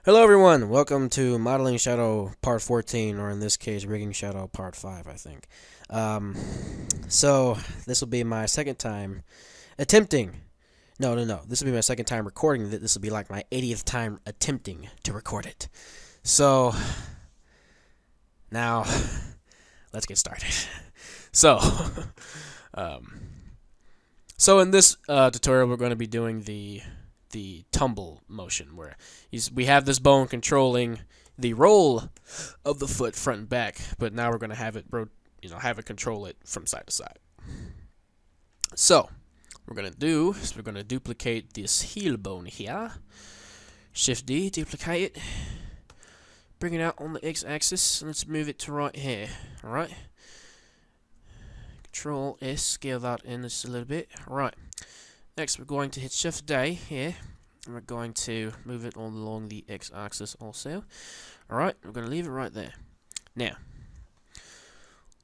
Hello everyone, welcome to Modeling Shadow Part 14, or in this case, Rigging Shadow Part 5, I think. So, this will be my second time attempting, this will be my second time recording it. This will be like my 80th time attempting to record it. So, now, let's get started. So, so in this tutorial, we're going to be doing the tumble motion, where we have this bone controlling the roll of the foot front and back, but now we're going to have it control it from side to side. So what we're going to do is we're going to duplicate this heel bone here. Shift D, duplicate it, bring it out on the x-axis, and let's move it to right here. Alright, Control S, scale that in just a little bit. Alright, next we're going to hit Shift D here, and we're going to move it all along the x-axis also. Alright, we're going to leave it right there. Now,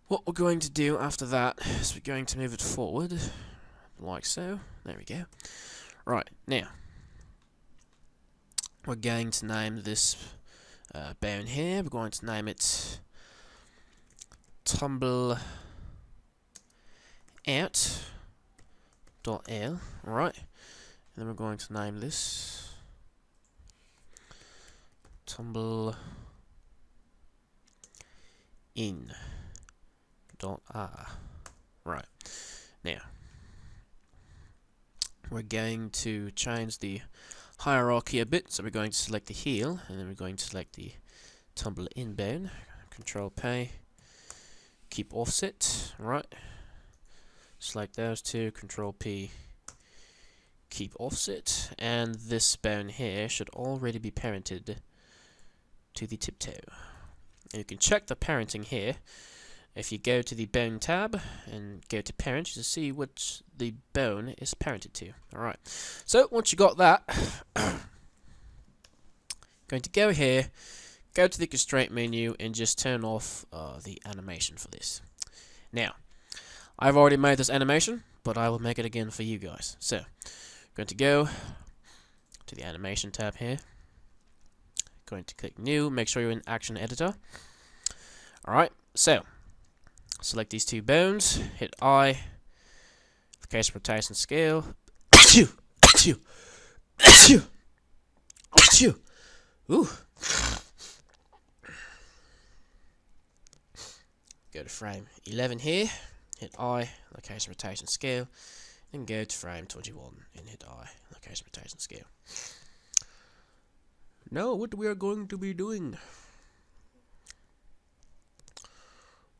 what we're going to do after that is we're going to move it forward, like so. There we go. Right, now, we're going to name this bone here. We're going to name it tumble out .l. Alright, and then we're going to name this tumble in .r. Right, now we're going to change the hierarchy a bit, so we're going to select the heel, and then we're going to select the tumble in bone. Control P, keep offset. Right, select those two, Control P, keep offset, and this bone here should already be parented to the tiptoe. And you can check the parenting here. If you go to the bone tab and go to parent, you can see which the bone is parented to. Alright, so once you got that, going to go here, go to the constraint menu, and just turn off the animation for this. Now, I've already made this animation, but I will make it again for you guys. So, going to go to the animation tab here, going to click new, make sure you're in action editor. Alright, so select these two bones, hit I, location, rotation, scale. Ooh. Go to frame 11 here, hit I, location, rotation, scale, and go to frame 21 and hit I, location, rotation, scale. Now what we are going to be doing,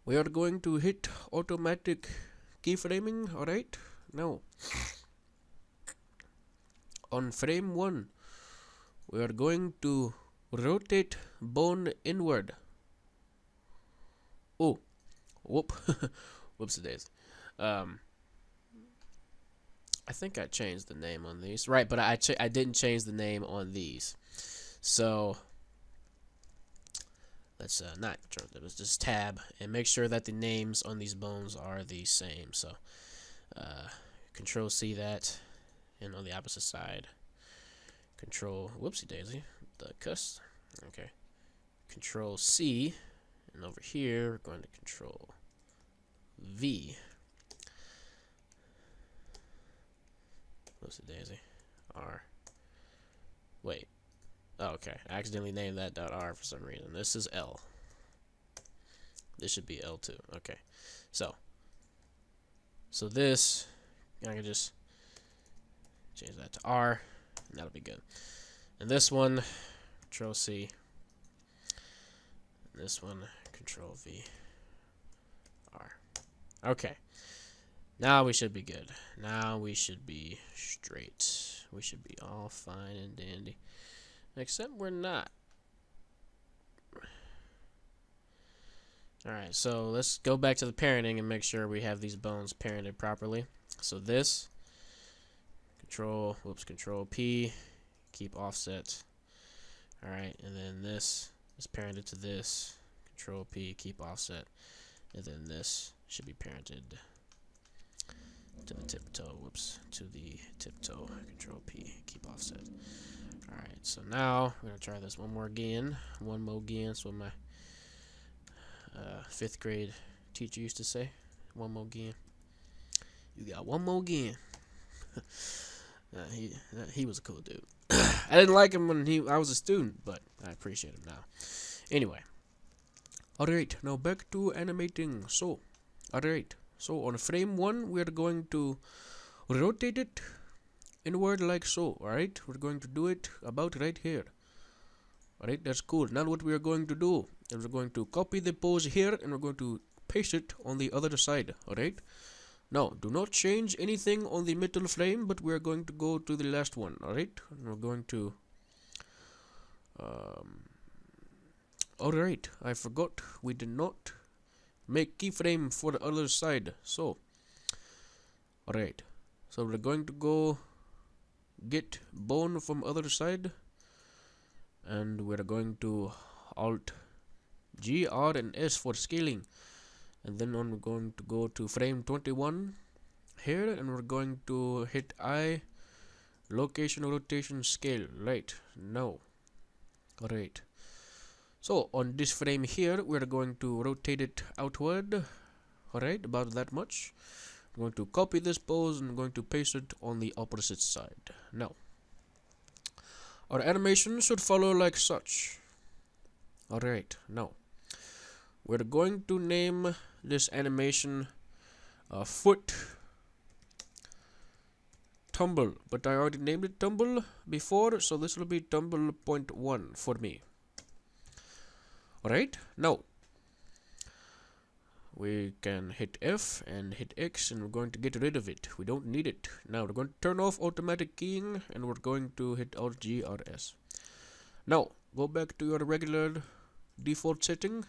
we are going to hit automatic keyframing. Alright, now on frame 1 we are going to rotate bone inward. Oh, whoop. Whoops days. I think I changed the name on these, right? But I didn't change the name on these, so let's not control. It was just tab and make sure that the names on these bones are the same. So Control C that, and on the opposite side, Control whoopsie daisy, the cuss. Okay, Control C, and over here we're going to Control V. What's the daisy? R. Wait. Oh, okay. I accidentally named that .r for some reason. This is L. This should be L2. Okay. So this, I can just change that to R, and that'll be good. And this one, Control C. And this one, Control V. R. Okay. Now we should be good. Now we should be straight. We should be all fine and dandy. Except we're not. Alright, so let's go back to the parenting and make sure we have these bones parented properly. So this, Control P, keep offset. Alright, and then this is parented to this, Control P, keep offset. And then this should be parented to the tiptoe, to the tiptoe, Control P, keep offset. Alright, so now we're gonna try this one more again. One more again. That's what my 5th grade teacher used to say. One more again. You got one more again. He was a cool dude. I didn't like him when I was a student, but I appreciate him now. Anyway. Alright, now back to animating. So, alright. So on frame 1, we're going to rotate it inward like so. Alright, we're going to do it about right here. Alright, that's cool. Now what we are going to do is we're going to copy the pose here and we're going to paste it on the other side. Alright. Now, do not change anything on the middle frame, but we're going to go to the last one. Alright, we're going to alright, I forgot we did not make keyframe for the other side. So alright, so we're going to go get bone from other side, and we're going to Alt G, R and S for scaling, and then we're going to go to frame 21 here, and we're going to hit I, location, rotation, scale. Right now, alright, so on this frame here we're going to rotate it outward. Alright, about that much. I'm going to copy this pose and I'm going to paste it on the opposite side. Now our animation should follow like such. Alright, now we're going to name this animation foot tumble, but I already named it tumble before, so this will be tumble 0.1 for me. Alright, now we can hit F and hit X and we're going to get rid of it. We don't need it. Now we're going to turn off automatic keying and we're going to hit Alt G, R, S. Now go back to your regular default setting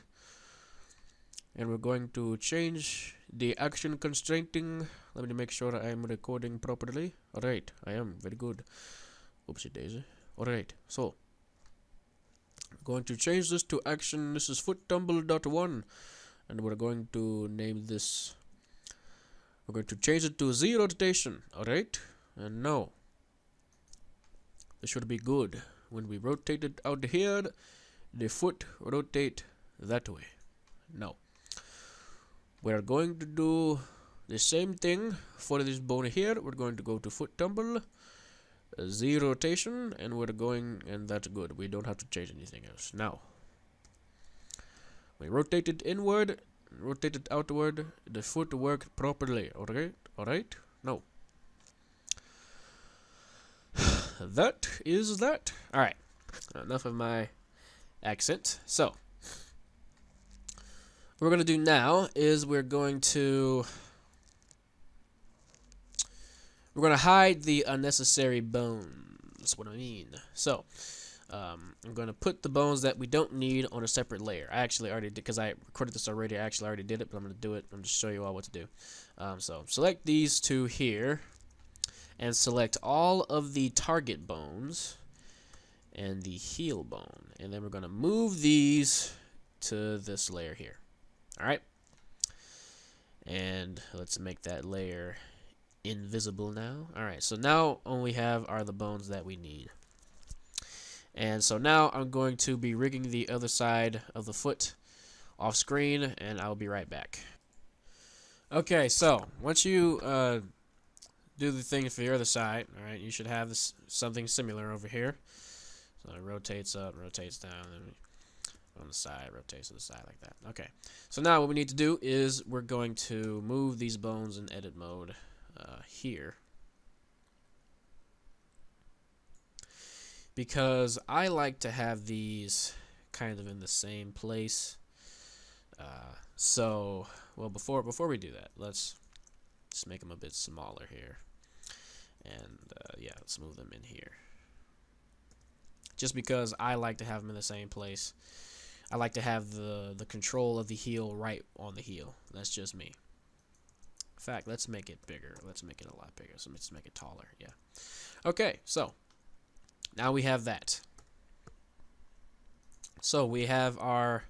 and we're going to change the action constraining. Let me make sure I am recording properly. Alright, I am. Very good. Oopsie daisy. Alright, so we're going to change this to action. This is foot tumble.1 and we're going to name this, we're going to change it to 0 rotation. Alright, and now this should be good. When we rotate it out here, the foot rotate that way. Now we're going to do the same thing for this bone here. We're going to go to foot tumble, 0 rotation, and we're going, and that's good. We don't have to change anything else. Now we rotate it inward, rotate it outward, the foot work properly. Alright, now that is that. Alright, enough of my accent. So what we're going to do now is we're going to hide the unnecessary bones. That's what I mean. So I'm going to put the bones that we don't need on a separate layer. I actually already did, because I recorded this already. I actually already did it, but I'm going to do it. I'm just show you all what to do. So select these two here and select all of the target bones and the heel bone, and then we're going to move these to this layer here. Alright, and let's make that layer invisible now. Alright, so now all we have are the bones that we need. And so now I'm going to be rigging the other side of the foot off screen, and I'll be right back. Okay, so once you do the thing for the other side, alright, you should have this, something similar over here. So it rotates up, rotates down, and on the side, rotates to the side like that. Okay, so now what we need to do is we're going to move these bones in edit mode here, because I like to have these kind of in the same place. So well, before we do that, let's just make them a bit smaller here, and yeah, let's move them in here, just because I like to have them in the same place. I like to have the control of the heel right on the heel. That's just me. In fact, let's make it bigger. Let's make it a lot bigger. So let's make it taller. Yeah. Okay, so now we have that. So we have our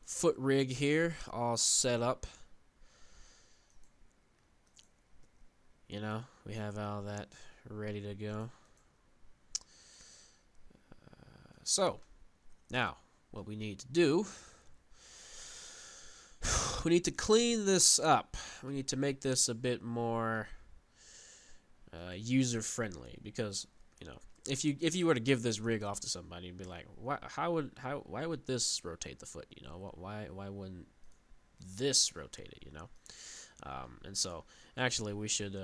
foot rig here all set up. You know, we have all that ready to go. So, now, what we need to do, we need to clean this up. We need to make this a bit more user-friendly, because, you know, if you were to give this rig off to somebody, you'd be like, why would this rotate the foot? You know, why wouldn't this rotate it? You know, and so actually we should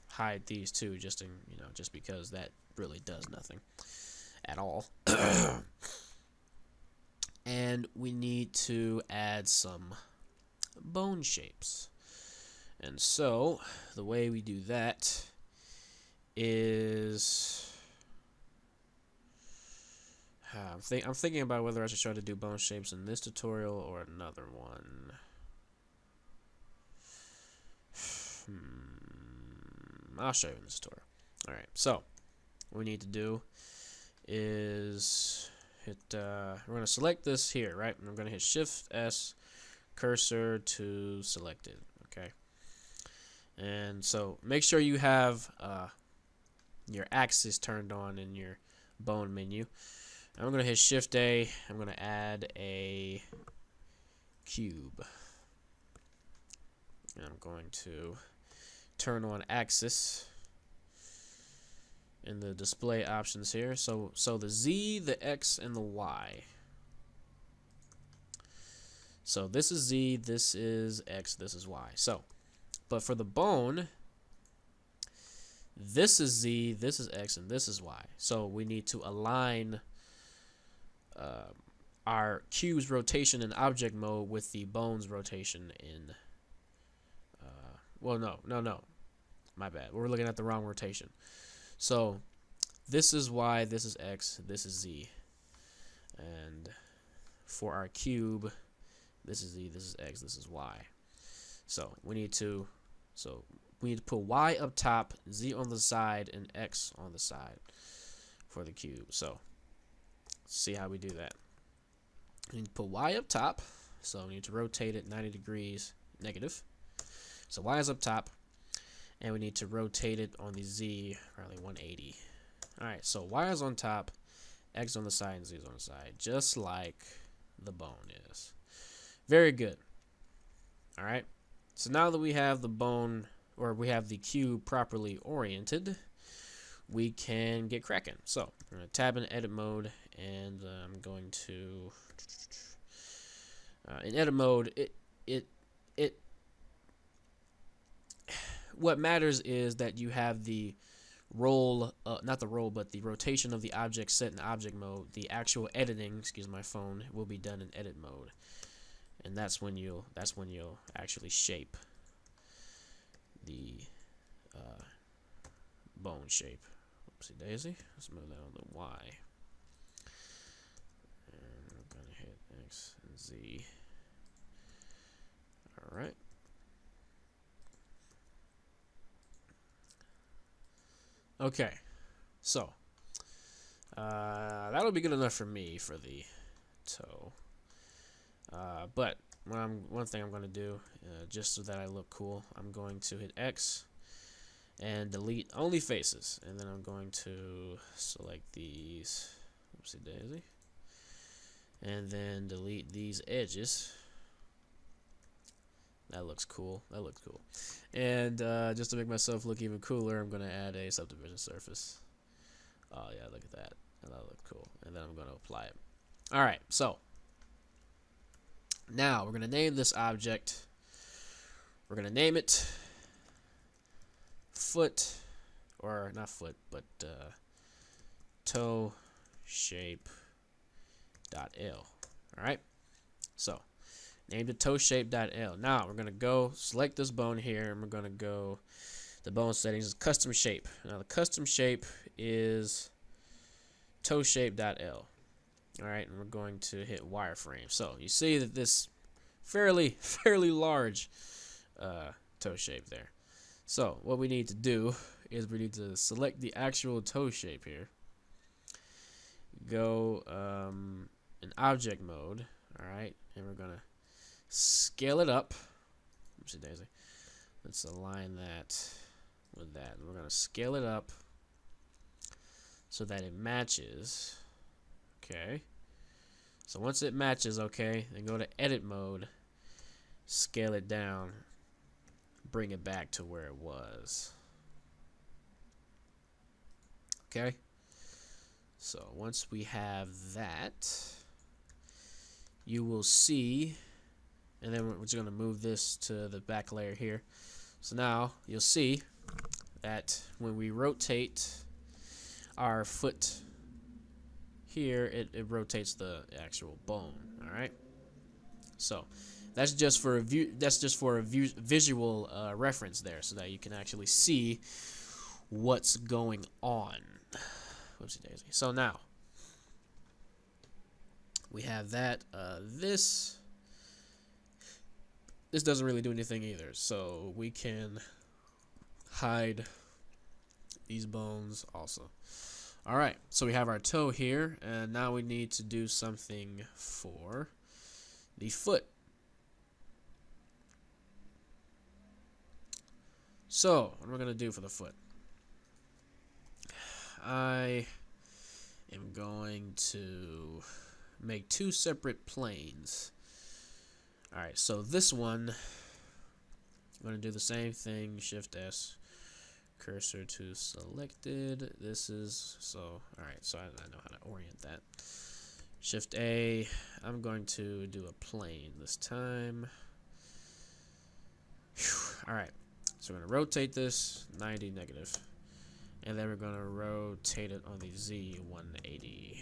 hide these two, just because that really does nothing at all. And we need to add some bone shapes. And so the way we do that is I'm thinking about whether I should try to do bone shapes in this tutorial or another one. I'll show you in this tutorial. Alright, so what we need to do is hit we're going to select this here, right? And I'm going to hit Shift S, cursor to selected. Okay, and so make sure you have your axis turned on in your bone menu. I'm going to hit Shift A. I'm going to add a cube, and I'm going to turn on axis in the display options here. So the Z, the X, and the Y. So this is Z, this is X, this is Y. So, but for the bone, this is Z, this is X, and this is Y. So we need to align our cube's rotation in object mode with the bone's rotation in well, no, my bad, we're looking at the wrong rotation. So this is Y, this is X, this is Z, and for our cube, this is Z, this is X, this is Y. So we need to put Y up top, Z on the side, and X on the side for the cube. So let's see how we do that. We need to put Y up top, so we need to rotate it 90 degrees negative. So Y is up top, and we need to rotate it on the Z probably 180. Alright, so Y is on top, X on the side, and Z is on the side, just like the bone is. Very good. Alright, so now that we have the bone, or we have the cube properly oriented, we can get cracking. So I'm going to tab in edit mode, and I'm going to in edit mode, what matters is that you have the roll, not the roll, but the rotation of the object set in object mode. The actual editing, excuse my phone, will be done in edit mode, and that's when you'll actually shape the bone shape. Oopsie daisy. Let's move that on the Y, and we're gonna hit X and Z. All right. Okay, so that'll be good enough for me for the toe. But one thing I'm going to do, just so that I look cool, I'm going to hit X and delete only faces, and then I'm going to select these, oopsie daisy, and then delete these edges. That looks cool. That looks cool. And just to make myself look even cooler, I'm going to add a subdivision surface. Oh, yeah, look at that. That looks cool. And then I'm going to apply it. All right, so now we're going to name this object. We're going to name it foot, or not foot, but toe shape dot L. All right, so named it toe shape.l. Now we're going to go select this bone here, and we're going to go, the bone settings is custom shape. Now the custom shape is toe shape.l. Alright, and we're going to hit wireframe. So you see that this fairly large toe shape there. So what we need to do is we need to select the actual toe shape here. Go in object mode. Alright, and we're going to scale it up. Oopsie daisy. Let's align that with that. We're going to scale it up so that it matches. Okay. So once it matches, okay, then go to edit mode, scale it down, bring it back to where it was. Okay. So once we have that, you will see, and then we're just going to move this to the back layer here. So now you'll see that when we rotate our foot here, it rotates the actual bone. All right. So that's just for a view. That's just for a visual reference there, so that you can actually see what's going on. Whoopsie daisy. So now we have that. This doesn't really do anything either, so we can hide these bones also. All right, so we have our toe here, and now we need to do something for the foot. So what am I going to do for the foot? I am going to make two separate planes. Alright, so this one, I'm going to do the same thing, Shift S, cursor to selected. This is, so, alright, so I know how to orient that. Shift A, I'm going to do a plane this time. Alright, so we're going to rotate this 90 negative. And then we're going to rotate it on the Z 180,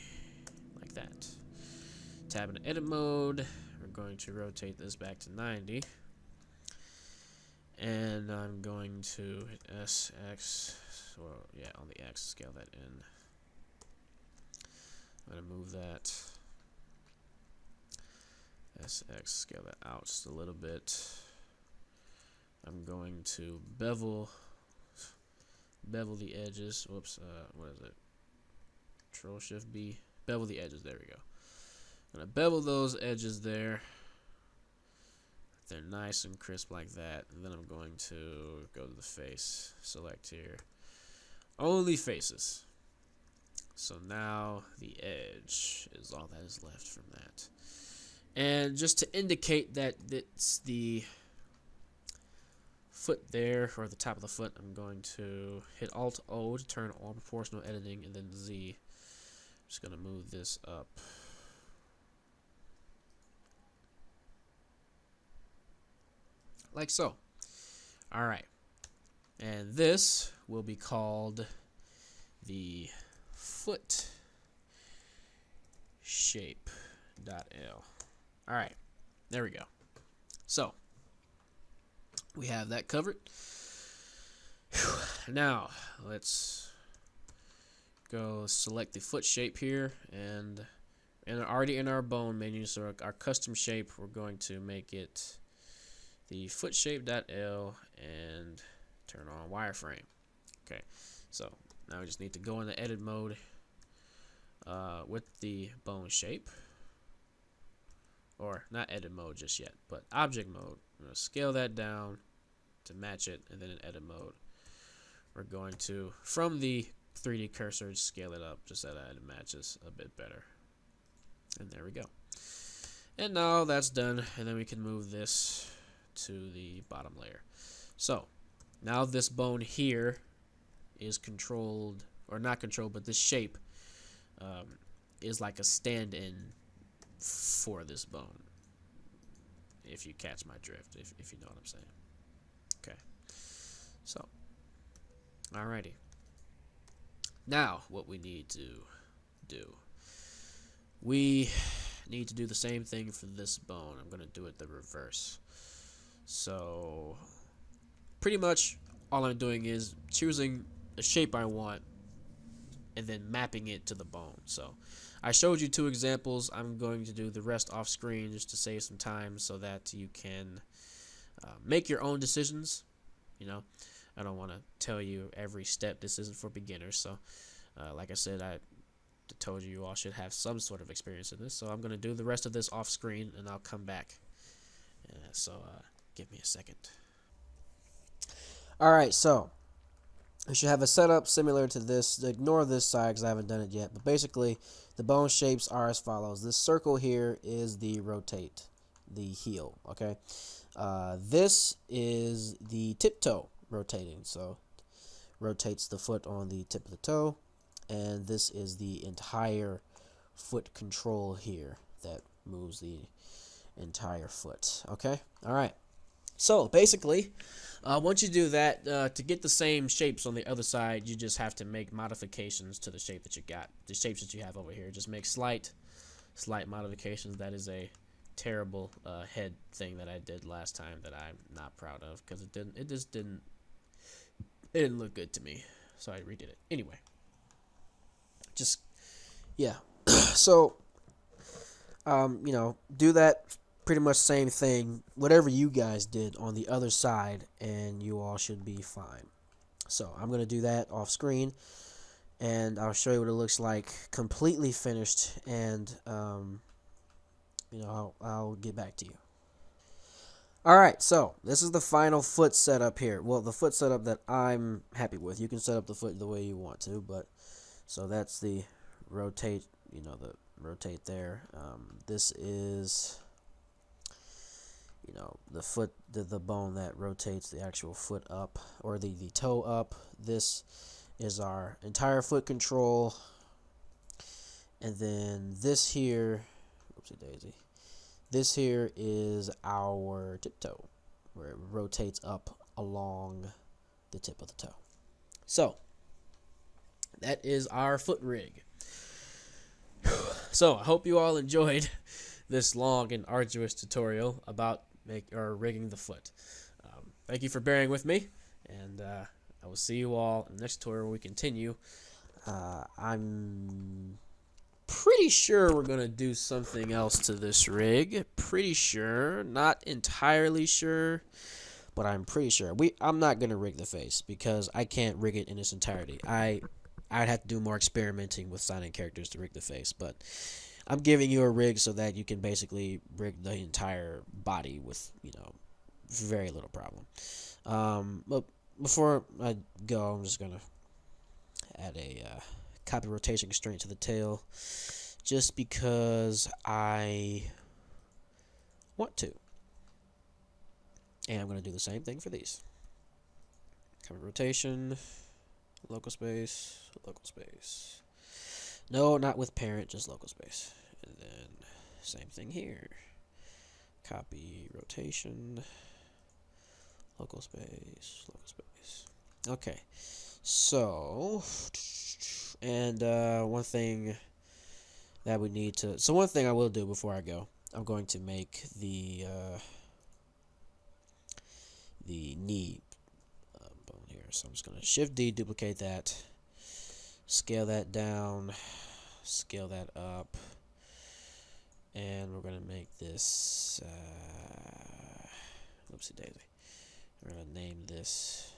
like that. Tab into edit mode. We're going to rotate this back to 90. And I'm going to hit SX, well, yeah, on the X, scale that in. I'm going to move that. SX, scale that out just a little bit. I'm going to bevel the edges. Whoops, what is it? Control Shift B. Bevel the edges. There we go. I'm gonna bevel those edges there. They're nice and crisp like that. And then I'm going to go to the face. Select here. Only faces. So now the edge is all that is left from that. And just to indicate that it's the foot there, or the top of the foot, I'm going to hit Alt O to turn on proportional editing, and then Z. I'm just going to move this up. Like so. Alright. And this will be called the foot shape.l. Alright. There we go. So we have that covered. Now let's go select the foot shape here, and already in our bone menu, so our custom shape, we're going to make it the foot shape.l and turn on wireframe. Okay, so now we just need to go into edit mode with the bone shape, or not edit mode just yet, but object mode. I'm going to scale that down to match it, and then in edit mode we're going to, from the 3D cursor, scale it up just so that it matches a bit better. And there we go. And now that's done, and then we can move this to the bottom layer. So now this bone here is controlled, or not controlled, but this shape is like a stand-in for this bone, if you catch my drift, if you know what I'm saying. Okay, so alrighty, now what we need to do, we need to do the same thing for this bone. I'm going to do it the reverse. So pretty much all I'm doing is choosing a shape I want and then mapping it to the bone. So I showed you two examples. I'm going to do the rest off screen just to save some time, so that you can make your own decisions. You know, I don't want to tell you every step. This isn't for beginners. So like I said, I told you all should have some sort of experience in this. So I'm going to do the rest of this off screen, and I'll come back. So give me a second. Alright, so You should have a setup similar to this. Ignore this side because I haven't done it yet. But basically, the bone shapes are as follows. This circle here is the rotate, the heel. Okay. This is the tiptoe rotating. So rotates the foot on the tip of the toe. And this is the entire foot control here that moves the entire foot. Okay. All right. So basically, once you do that, to get the same shapes on the other side, you just have to make modifications to the shape that you got. The shapes that you have over here, just make slight modifications. That is a terrible head thing that I did last time that I'm not proud of because it didn't look good to me. So I redid it anyway. Just yeah. So do that pretty much same thing, whatever you guys did on the other side, and you all should be fine. So I'm going to do that off screen, and I'll show you what it looks like completely finished, and I'll get back to you. Alright, so this is the final foot setup here. Well, the foot setup that I'm happy with. You can set up the foot the way you want to, but so that's the rotate, the rotate there. This is the foot, the bone that rotates the actual foot up, or the toe up. This is our entire foot control, and then this here, whoopsie daisy, this here is our tiptoe, where it rotates up along the tip of the toe. So that is our foot rig. So I hope you all enjoyed this long and arduous tutorial about rigging the foot. Thank you for bearing with me, and I will see you all in the next tutorial where we continue. I'm pretty sure we're going to do something else to this rig. Pretty sure. Not entirely sure, but I'm pretty sure. I'm not going to rig the face because I can't rig it in its entirety. I'd have to do more experimenting with signing characters to rig the face, but I'm giving you a rig so that you can basically rig the entire body with, very little problem. But before I go, I'm just going to add a copy rotation constraint to the tail just because I want to. And I'm going to do the same thing for these. Copy rotation, local space, local space. No, not with parent, just local space. And then same thing here. Copy rotation, local space, local space. Okay. So, and one thing that we need to. So one thing I will do before I go, I'm going to make the knee bone here. So I'm just going to Shift D, duplicate that, scale that down, scale that up, and we're going to make this. Whoopsie daisy. We're going to name this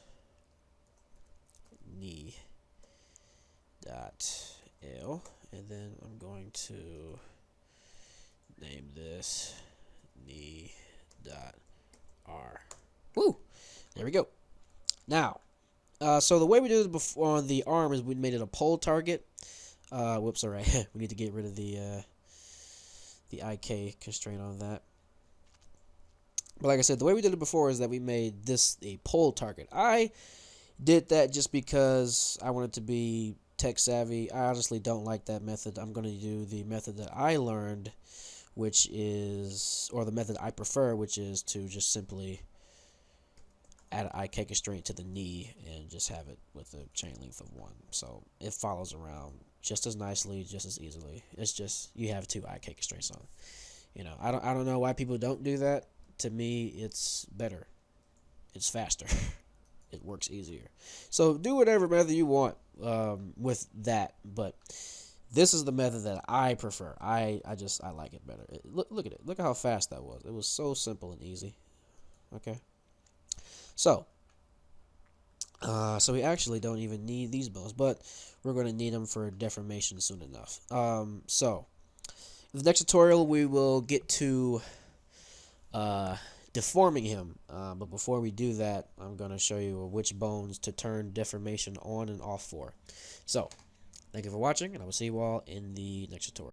knee dot L, and then I'm going to name this knee dot R. Woo! There we go. Now, so the way we did it before on the arm is we made it a pole target. Whoops, alright. We need to get rid of the IK constraint on that. But like I said, the way we did it before is that we made this a pole target. I did that just because I wanted to be tech savvy. I honestly don't like that method. I'm going to do the method that I learned, which is, or the method I prefer, which is to just simply add an IK constraint to the knee and just have it with a chain length of 1. So it follows around just as nicely, just as easily. It's just you have 2 IK constraints on. I don't know why people don't do that. To me, it's better. It's faster. It works easier. So do whatever method you want with that, but this is the method that I prefer. I like it better. Look at it. Look at how fast that was. It was so simple and easy. Okay. So we actually don't even need these bones, but we're going to need them for deformation soon enough. So in the next tutorial, we will get to deforming him. But before we do that, I'm going to show you which bones to turn deformation on and off for. So, thank you for watching, and I will see you all in the next tutorial.